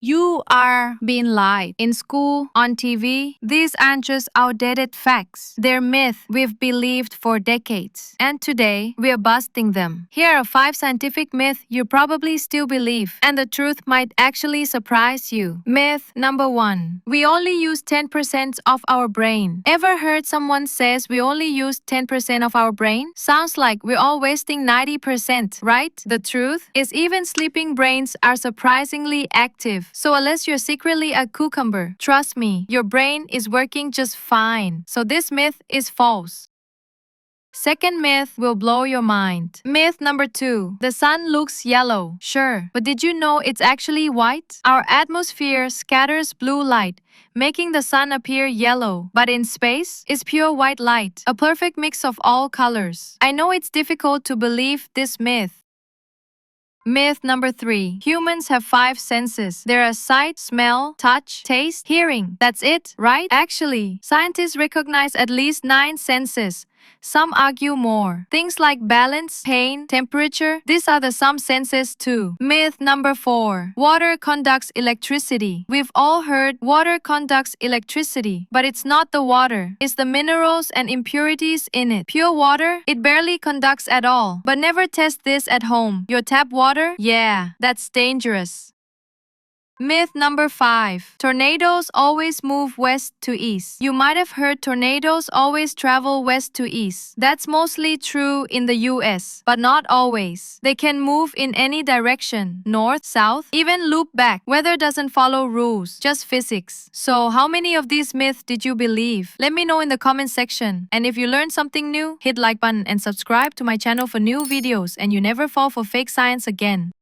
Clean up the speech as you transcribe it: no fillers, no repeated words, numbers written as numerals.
You are being lied. In school, on TV, these aren't just outdated facts. They're myths we've believed for decades. And today, we're busting them. Here are 5 scientific myths you probably still believe, and the truth might actually surprise you. Myth number 1. We only use 10% of our brain. Ever heard someone says we only use 10% of our brain? Sounds like we're all wasting 90%, right? The truth is even sleeping brains are surprisingly active. So unless you're secretly a cucumber, trust me, your brain is working just fine. So this myth is false. Second myth will blow your mind. Myth number 2. The sun looks yellow. Sure, but did you know it's actually white? Our atmosphere scatters blue light, making the sun appear yellow. But in space, it's pure white light, a perfect mix of all colors. I know it's difficult to believe this myth. Myth number 3. Humans have 5 senses. There are sight, smell, touch, taste, hearing. That's it, right? Actually, scientists recognize at least 9 senses. Some argue more. Things like balance, pain, temperature, these are the some senses too. Myth number 4. Water conducts electricity. We've all heard water conducts electricity, but it's not the water. It's the minerals and impurities in it. Pure water, it barely conducts at all. But never test this at home. Your tap water? Yeah, that's dangerous. Myth number 5. Tornadoes always move west to east. You might have heard tornadoes always travel west to east. That's mostly true in the US, but not always. They can move in any direction, north, south, even loop back. Weather doesn't follow rules, just physics. So how many of these myths did you believe? Let me know in the comment section. And if you learned something new, hit like button and subscribe to my channel for new videos and you never fall for fake science again.